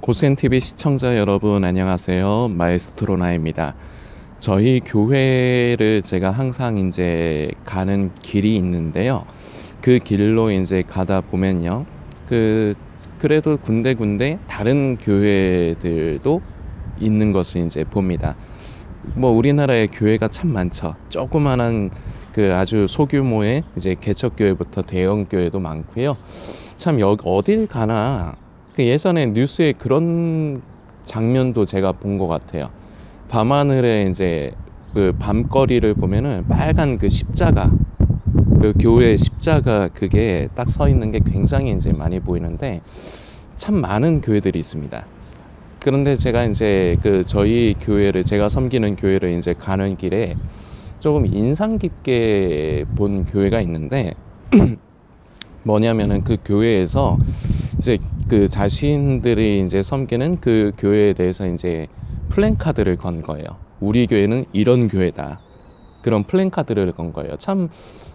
고센TV 시청자 여러분 안녕하세요. 마에스트로나입니다. 저희 교회를 제가 항상 이제 가는 길이 있는데요. 그 길로 이제 가다 보면요. 그래도 군데군데 다른 교회들도 있는 것을 이제 봅니다. 뭐 우리나라에 교회가 참 많죠. 조그만한 아주 소규모의 이제 개척교회부터 대형 교회도 많고요. 참 여기 어딜 가나 예전에 뉴스에 그런 장면도 제가 본 것 같아요. 밤하늘에 이제 밤거리를 보면은 빨간 십자가, 교회 십자가 그게 딱 서 있는 게 굉장히 이제 많이 보이는데 참 많은 교회들이 있습니다. 그런데 제가 이제 저희 교회를 제가 섬기는 교회를 이제 가는 길에 조금 인상 깊게 본 교회가 있는데 뭐냐면은 그 교회에서 이제 자신들이 이제 섬기는 그 교회에 대해서 이제 플랜카드를 건 거예요. 우리 교회는 이런 교회다. 그런 플랜카드를 건 거예요. 참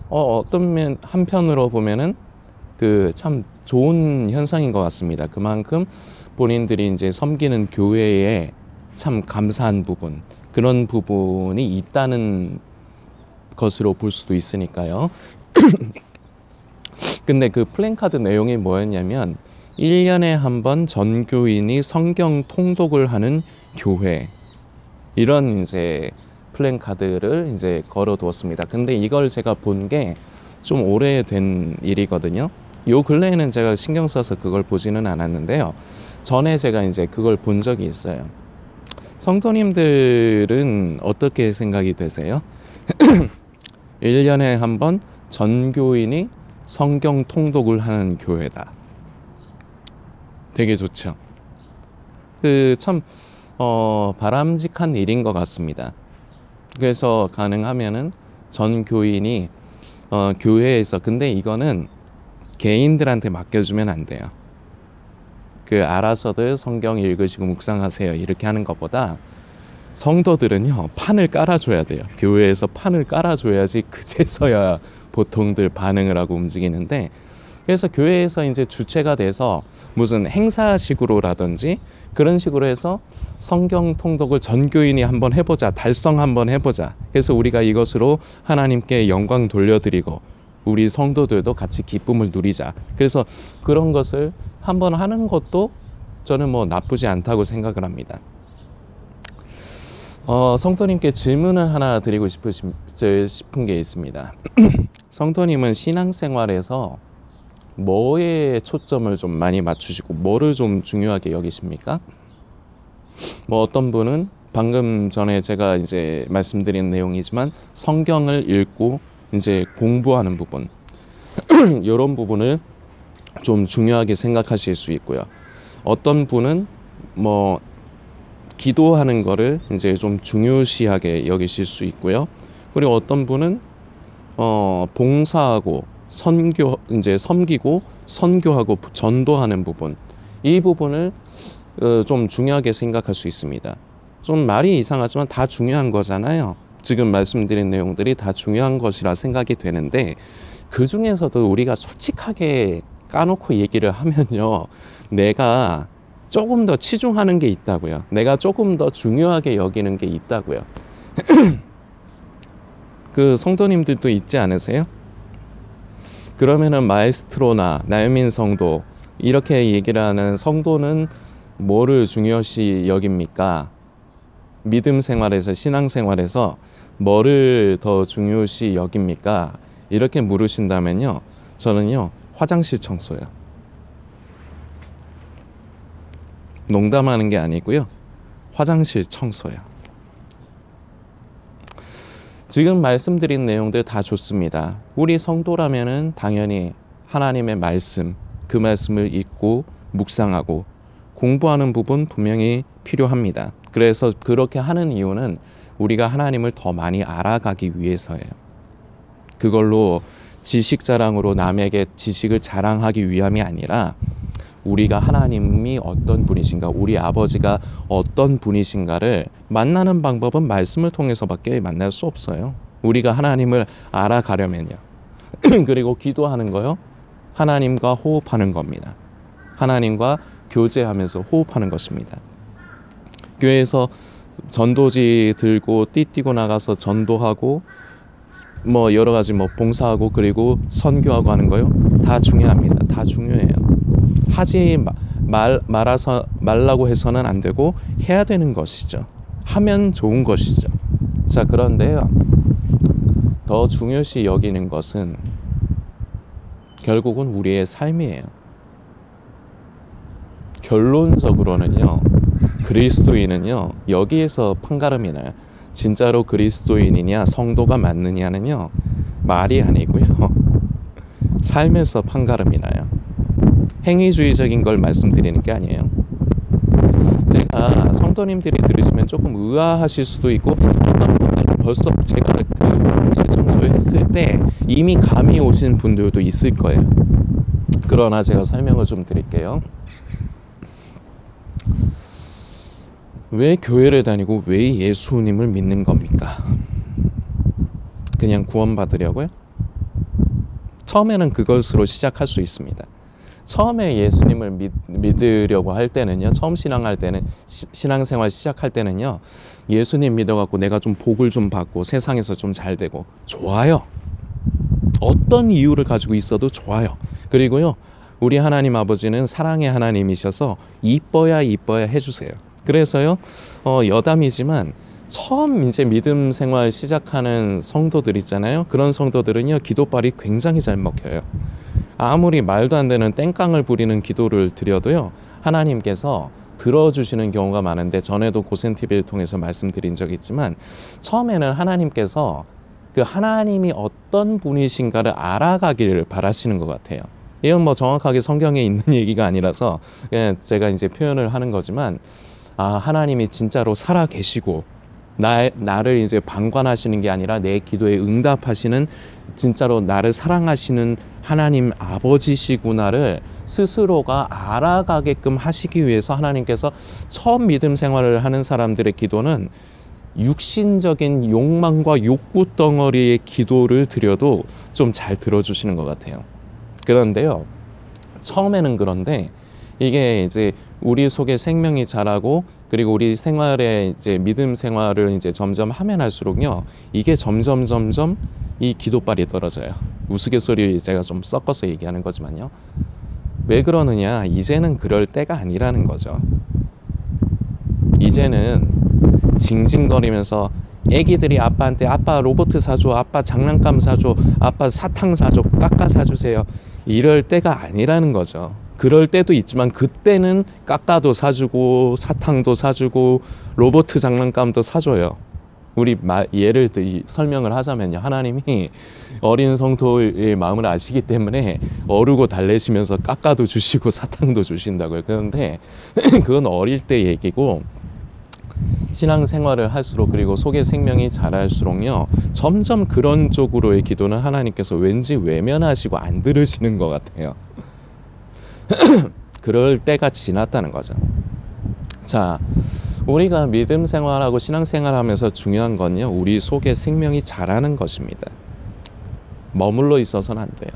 어떤 한편으로 보면은 참 좋은 현상인 것 같습니다. 그만큼 본인들이 이제 섬기는 교회에 참 감사한 부분, 그런 부분이 있다는 것으로 볼 수도 있으니까요. 근데 그 플랜카드 내용이 뭐였냐면 1년에 한 번 전교인이 성경 통독을 하는 교회, 이런 이제 플랜카드를 이제 걸어 두었습니다. 근데 이걸 제가 본 게 좀 오래된 일이거든요. 요 근래에는 제가 신경 써서 그걸 보지는 않았는데요. 전에 제가 이제 그걸 본 적이 있어요. 성도님들은 어떻게 생각이 되세요? 1년에 한 번 전교인이 성경 통독을 하는 교회다. 되게 좋죠. 참 바람직한 일인 것 같습니다. 그래서 가능하면은 전 교인이 교회에서, 근데 이거는 개인들한테 맡겨주면 안 돼요. 알아서들 성경 읽으시고 묵상하세요 이렇게 하는 것보다 성도들은요 판을 깔아줘야 돼요. 교회에서 판을 깔아줘야지 그제서야 보통들 반응을 하고 움직이는데, 그래서 교회에서 이제 주체가 돼서 무슨 행사식으로라든지 그런 식으로 해서 성경 통독을 전교인이 한번 해보자, 달성 한번 해보자. 그래서 우리가 이것으로 하나님께 영광 돌려드리고 우리 성도들도 같이 기쁨을 누리자. 그래서 그런 것을 한번 하는 것도 저는 뭐 나쁘지 않다고 생각을 합니다. 성도님께 질문을 하나 드리고 싶은 게 있습니다. 성도님은 신앙생활에서 뭐에 초점을 좀 많이 맞추시고 뭐를 좀 중요하게 여기십니까? 뭐 어떤 분은 방금 전에 제가 이제 말씀드린 내용이지만 성경을 읽고 이제 공부하는 부분 이런 부분을 좀 중요하게 생각하실 수 있고요. 어떤 분은 뭐 기도하는 거를 이제 좀 중요시하게 여기실 수 있고요. 그리고 어떤 분은 봉사하고 이제 섬기고 선교하고 전도하는 부분, 이 부분을 좀 중요하게 생각할 수 있습니다. 좀 말이 이상하지만 다 중요한 거잖아요. 지금 말씀드린 내용들이 다 중요한 것이라 생각이 되는데, 그 중에서도 우리가 솔직하게 까놓고 얘기를 하면요, 내가 조금 더 치중하는 게 있다고요. 내가 조금 더 중요하게 여기는 게 있다고요. 성도님들도 있지 않으세요? 그러면은 마에스트로나 나유민 성도 이렇게 얘기를 하는 성도는 뭐를 중요시 여깁니까? 믿음 생활에서, 신앙 생활에서 뭐를 더 중요시 여깁니까? 이렇게 물으신다면요, 저는요 화장실 청소요. 농담하는 게 아니고요, 화장실 청소요. 지금 말씀드린 내용들 다 좋습니다. 우리 성도라면은 당연히 하나님의 말씀, 그 말씀을 읽고 묵상하고 공부하는 부분 분명히 필요합니다. 그래서 그렇게 하는 이유는 우리가 하나님을 더 많이 알아가기 위해서예요. 그걸로 지식 자랑으로 남에게 지식을 자랑하기 위함이 아니라 우리가 하나님이 어떤 분이신가, 우리 아버지가 어떤 분이신가를 만나는 방법은 말씀을 통해서밖에 만날 수 없어요. 우리가 하나님을 알아가려면요. 그리고 기도하는 거요, 하나님과 호흡하는 겁니다. 하나님과 교제하면서 호흡하는 것입니다. 교회에서 전도지 들고 띠띠고 나가서 전도하고 뭐 여러 가지 뭐 봉사하고 그리고 선교하고 하는 거요. 다 중요합니다. 다 중요해요. 하지 말라고 해서는 안 되고 해야 되는 것이죠. 하면 좋은 것이죠. 자, 그런데요. 더 중요시 여기는 것은 결국은 우리의 삶이에요. 결론적으로는요. 그리스도인은요. 여기에서 판가름이 나요. 진짜로 그리스도인이냐 성도가 맞느냐는요. 말이 아니고요. 삶에서 판가름이 나요. 행위주의적인 걸 말씀드리는 게 아니에요. 제가 성도님들이 들으시면 조금 의아하실 수도 있고 어떤 분들은 벌써 제가 그 청소를 했을 때 이미 감이 오신 분들도 있을 거예요. 그러나 제가 설명을 좀 드릴게요. 왜 교회를 다니고 왜 예수님을 믿는 겁니까? 그냥 구원받으려고요? 처음에는 그것으로 시작할 수 있습니다. 처음에 예수님을 믿으려고 할 때는요. 처음 신앙할 때는 신앙생활 시작할 때는요. 예수님 믿어갖고 내가 좀 복을 좀 받고 세상에서 좀 잘 되고 좋아요. 어떤 이유를 가지고 있어도 좋아요. 그리고요. 우리 하나님 아버지는 사랑의 하나님이셔서 이뻐야 해주세요. 그래서요. 여담이지만 처음 이제 믿음 생활 시작하는 성도들 있잖아요. 그런 성도들은요. 기도발이 굉장히 잘 먹혀요. 아무리 말도 안 되는 땡깡을 부리는 기도를 드려도요. 하나님께서 들어주시는 경우가 많은데 전에도 고센TV를 통해서 말씀드린 적이 있지만 처음에는 하나님께서 그 하나님이 어떤 분이신가를 알아가기를 바라시는 것 같아요. 이건 뭐 정확하게 성경에 있는 얘기가 아니라서 제가 이제 표현을 하는 거지만 하나님이 진짜로 살아 계시고 나를 이제 방관하시는 게 아니라 내 기도에 응답하시는 진짜로 나를 사랑하시는 하나님 아버지시구나를 스스로가 알아가게끔 하시기 위해서 하나님께서 처음 믿음 생활을 하는 사람들의 기도는 육신적인 욕망과 욕구 덩어리의 기도를 드려도 좀 잘 들어주시는 것 같아요. 그런데요, 처음에는 그런데 이게 이제 우리 속에 생명이 자라고 그리고 우리 생활에 이제 믿음 생활을 이제 점점 하면 할수록요, 이게 점점 이 기도발이 떨어져요. 우스갯소리 제가 좀 섞어서 얘기하는 거지만요. 왜 그러느냐? 이제는 그럴 때가 아니라는 거죠. 이제는 징징거리면서 애기들이 아빠한테 아빠 로봇 사줘, 아빠 장난감 사줘, 아빠 사탕 사줘, 깎아 사주세요. 이럴 때가 아니라는 거죠. 그럴 때도 있지만 그때는 깎아도 사주고 사탕도 사주고 로봇 장난감도 사줘요. 우리 예를 들어 설명을 하자면요. 하나님이 어린 성도의 마음을 아시기 때문에 어르고 달래시면서 깎아도 주시고 사탕도 주신다고요. 그런데 그건 어릴 때 얘기고 신앙생활을 할수록 그리고 속의 생명이 자랄수록요. 점점 그런 쪽으로의 기도는 하나님께서 왠지 외면하시고 안 들으시는 것 같아요. 그럴 때가 지났다는 거죠. 자, 우리가 믿음 생활하고 신앙 생활하면서 중요한 건요. 우리 속에 생명이 자라는 것입니다. 머물러 있어서는 안 돼요.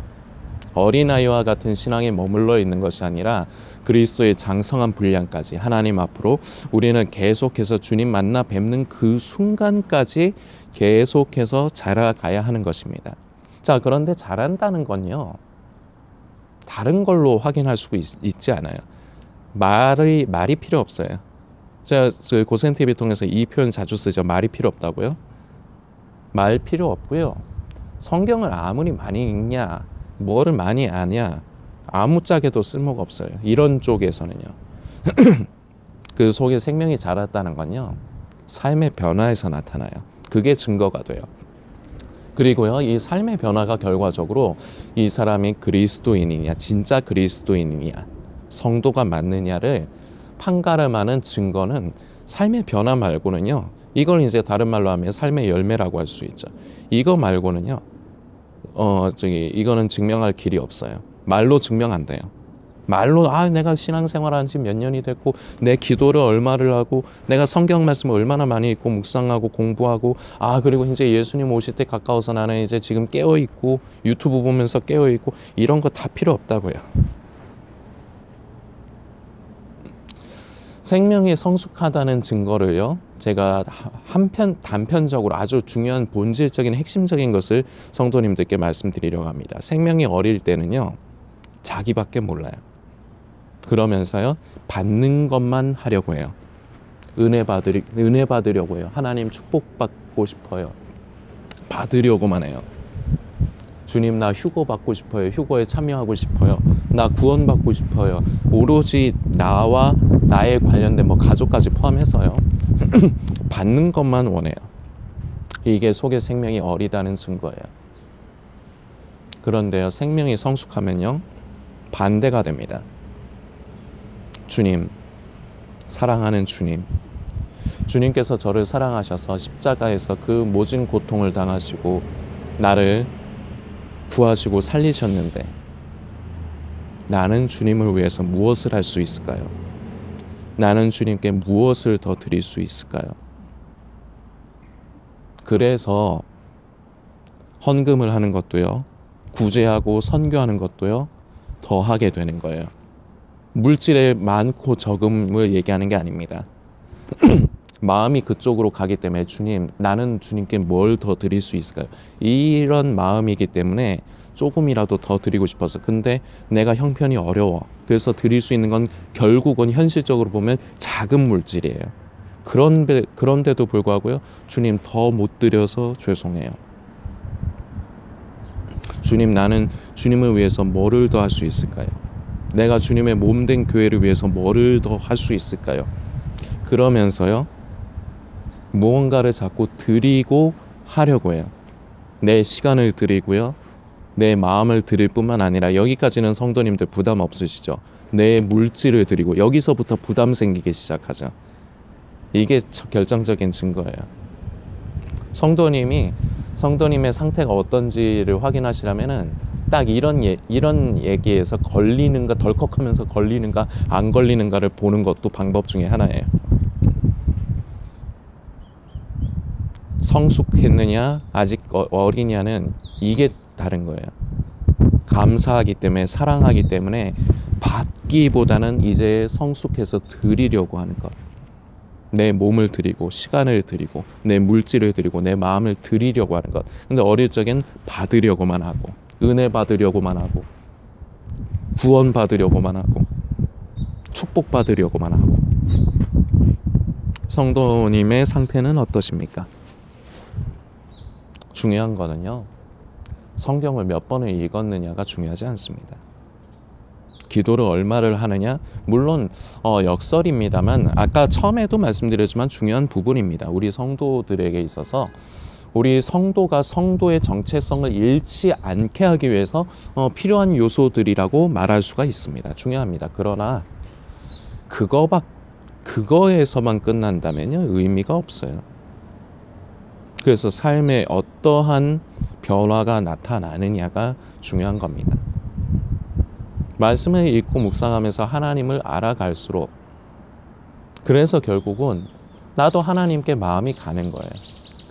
어린아이와 같은 신앙에 머물러 있는 것이 아니라 그리스도의 장성한 분량까지 하나님 앞으로 우리는 계속해서 주님 만나 뵙는 그 순간까지 계속해서 자라가야 하는 것입니다. 자, 그런데 자란다는 건요. 다른 걸로 확인할 수 있지 않아요. 말이 필요 없어요. 제가 고센TV 통해서 이 표현 자주 쓰죠. 말이 필요 없다고요. 말 필요 없고요. 성경을 아무리 많이 읽냐, 뭐를 많이 아냐, 아무짝에도 쓸모가 없어요. 이런 쪽에서는요. 그 속에 생명이 자랐다는 건요. 삶의 변화에서 나타나요. 그게 증거가 돼요. 그리고요, 이 삶의 변화가 결과적으로 이 사람이 그리스도인이냐, 진짜 그리스도인이냐, 성도가 맞느냐를 판가름하는 증거는 삶의 변화 말고는요, 이걸 이제 다른 말로 하면 삶의 열매라고 할 수 있죠. 이거 말고는요, 이거는 증명할 길이 없어요. 말로 증명 안 돼요. 말로 내가 신앙생활 한 지 몇 년이 됐고 내 기도를 얼마를 하고 내가 성경 말씀을 얼마나 많이 읽고 묵상하고 공부하고 그리고 이제 예수님 오실 때 가까워서 나는 이제 지금 깨어있고 유튜브 보면서 깨어있고 이런 거 다 필요 없다고요. 생명이 성숙하다는 증거를요, 제가 단편적으로 아주 중요한 본질적인 핵심적인 것을 성도님들께 말씀드리려고 합니다. 생명이 어릴 때는요, 자기밖에 몰라요. 그러면서요, 받는 것만 하려고 해요. 은혜 받으려고 해요. 하나님 축복받고 싶어요. 받으려고만 해요. 주님, 나 휴거 받고 싶어요. 휴거에 참여하고 싶어요. 나 구원받고 싶어요. 오로지 나와 나에 관련된 가족까지 포함해서요. 받는 것만 원해요. 이게 속의 생명이 어리다는 증거예요. 그런데요, 생명이 성숙하면요, 반대가 됩니다. 주님, 사랑하는 주님, 주님께서 저를 사랑하셔서 십자가에서 그 모진 고통을 당하시고 나를 구하시고 살리셨는데 나는 주님을 위해서 무엇을 할 수 있을까요? 나는 주님께 무엇을 더 드릴 수 있을까요? 그래서 헌금을 하는 것도요, 구제하고 선교하는 것도요, 더 하게 되는 거예요. 물질의 많고 적음을 얘기하는 게 아닙니다. 마음이 그쪽으로 가기 때문에 주님, 나는 주님께 뭘 더 드릴 수 있을까요? 이런 마음이기 때문에 조금이라도 더 드리고 싶어서. 근데 내가 형편이 어려워. 그래서 드릴 수 있는 건 결국은 현실적으로 보면 작은 물질이에요. 그런데도 불구하고요, 주님, 더 못 드려서 죄송해요. 주님, 나는 주님을 위해서 뭐를 더 할 수 있을까요? 내가 주님의 몸된 교회를 위해서 뭐를 더 할 수 있을까요? 그러면서요, 무언가를 자꾸 드리고 하려고 해요. 내 시간을 드리고요, 내 마음을 드릴 뿐만 아니라, 여기까지는 성도님들 부담 없으시죠? 내 물질을 드리고, 여기서부터 부담 생기기 시작하죠. 이게 결정적인 증거예요. 성도님의 상태가 어떤지를 확인하시려면은 딱 이런 얘기에서 걸리는가, 덜컥하면서 걸리는가 안 걸리는가를 보는 것도 방법 중에 하나예요. 성숙했느냐 아직 어리냐는 이게 다른 거예요. 감사하기 때문에, 사랑하기 때문에 받기보다는 이제 성숙해서 드리려고 하는 것. 내 몸을 드리고, 시간을 드리고, 내 물질을 드리고, 내 마음을 드리려고 하는 것. 근데 어릴 적엔 받으려고만 하고, 은혜 받으려고만 하고, 구원 받으려고만 하고, 축복 받으려고만 하고. 성도님의 상태는 어떠십니까? 중요한 거는요, 성경을 몇 번을 읽었느냐가 중요하지 않습니다. 기도를 얼마를 하느냐, 물론 역설입니다만, 아까 처음에도 말씀드렸지만 중요한 부분입니다. 우리 성도들에게 있어서 우리 성도가 성도의 정체성을 잃지 않게 하기 위해서 필요한 요소들이라고 말할 수가 있습니다. 중요합니다. 그러나 그거에서만 끝난다면요, 의미가 없어요. 그래서 삶에 어떠한 변화가 나타나느냐가 중요한 겁니다. 말씀을 읽고 묵상하면서 하나님을 알아갈수록, 그래서 결국은 나도 하나님께 마음이 가는 거예요.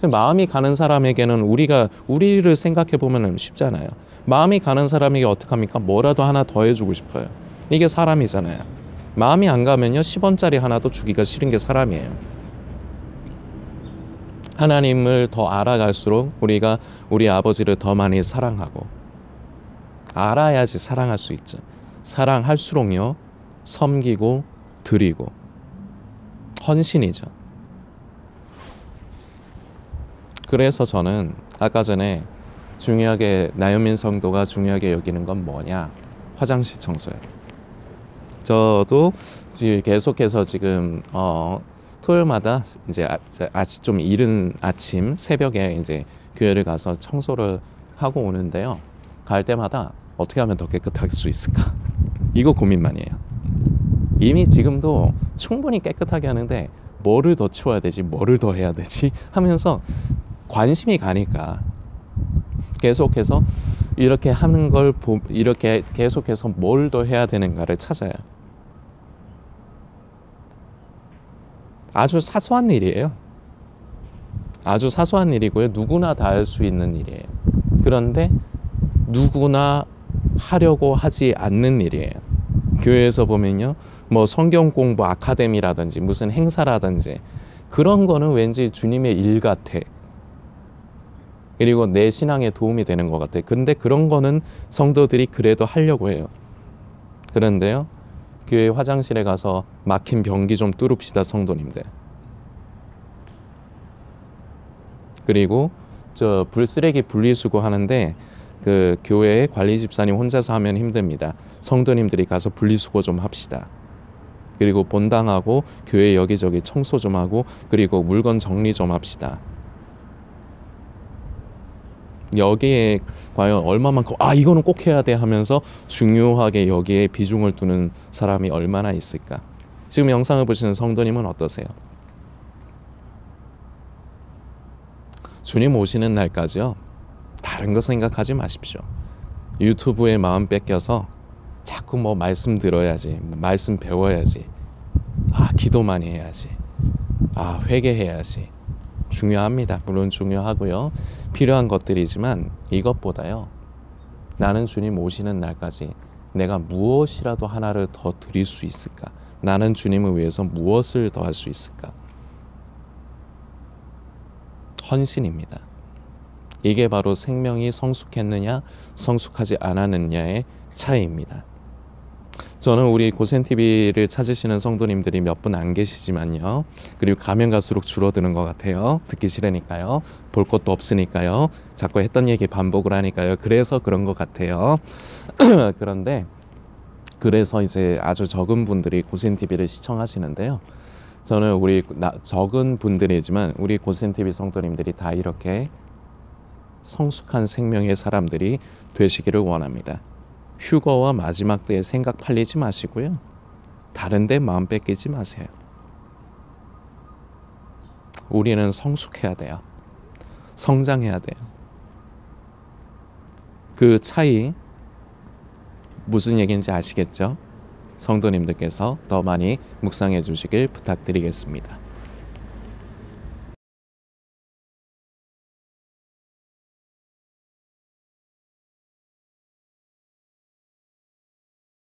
그 마음이 가는 사람에게는 우리를 생각해 보면 쉽잖아요. 마음이 가는 사람에게 어떡합니까? 뭐라도 하나 더 해주고 싶어요. 이게 사람이잖아요. 마음이 안 가면요, 10원짜리 하나도 주기가 싫은 게 사람이에요. 하나님을 더 알아갈수록 우리가 우리 아버지를 더 많이 사랑하고, 알아야지 사랑할 수 있죠. 사랑할수록요, 섬기고 드리고 헌신이죠. 그래서 저는 아까 전에 나연민 성도가 중요하게 여기는 건 뭐냐? 화장실 청소예요. 저도 계속해서 지금 토요일마다 이제 좀 이른 아침 새벽에 이제 교회를 가서 청소를 하고 오는데요. 갈 때마다 어떻게 하면 더 깨끗할 수 있을까? 이거 고민만이에요. 이미 지금도 충분히 깨끗하게 하는데 뭐를 더 치워야 되지, 뭐를 더 해야 되지 하면서 관심이 가니까 계속해서 이렇게 하는 걸 이렇게 계속해서 뭘 더 해야 되는가를 찾아요. 아주 사소한 일이에요. 아주 사소한 일이고요. 누구나 다 할 수 있는 일이에요. 그런데 누구나 하려고 하지 않는 일이에요. 교회에서 보면요, 뭐 성경 공부 아카데미라든지 무슨 행사라든지 그런 거는 왠지 주님의 일 같아. 그리고 내 신앙에 도움이 되는 것 같아. 근데 그런 거는 성도들이 그래도 하려고 해요. 그런데요, 교회 화장실에 가서 막힌 변기 좀 뚫읍시다, 성도님들. 그리고 저 쓰레기 분리수거 하는데 그 교회 관리 집사님 혼자서 하면 힘듭니다. 성도님들이 가서 분리수거 좀 합시다. 그리고 본당하고 교회 여기저기 청소 좀 하고 그리고 물건 정리 좀 합시다. 여기에 과연 얼마만큼 이거는 꼭 해야 돼 하면서 중요하게 여기에 비중을 두는 사람이 얼마나 있을까? 지금 영상을 보시는 성도님은 어떠세요? 주님 오시는 날까지요, 다른 거 생각하지 마십시오. 유튜브에 마음 뺏겨서 자꾸 뭐 말씀 들어야지, 말씀 배워야지, 기도 많이 해야지, 회개해야지. 중요합니다. 물론 중요하고요. 필요한 것들이지만 이것보다요, 나는 주님 오시는 날까지 내가 무엇이라도 하나를 더 드릴 수 있을까? 나는 주님을 위해서 무엇을 더 할 수 있을까? 헌신입니다. 이게 바로 생명이 성숙했느냐 성숙하지 않았느냐의 차이입니다. 저는 우리 고센TV를 찾으시는 성도님들이 몇 분 안 계시지만요, 그리고 가면 갈수록 줄어드는 것 같아요. 듣기 싫으니까요, 볼 것도 없으니까요, 자꾸 했던 얘기 반복을 하니까요. 그래서 그런 것 같아요. 그런데 그래서 이제 아주 적은 분들이 고센TV를 시청하시는데요, 저는 적은 분들이지만 우리 고센TV 성도님들이 다 이렇게 성숙한 생명의 사람들이 되시기를 원합니다. 휴거와 마지막 때의 생각 팔리지 마시고요, 다른 데 마음 뺏기지 마세요. 우리는 성숙해야 돼요. 성장해야 돼요. 그 차이 무슨 얘기인지 아시겠죠? 성도님들께서 더 많이 묵상해 주시길 부탁드리겠습니다.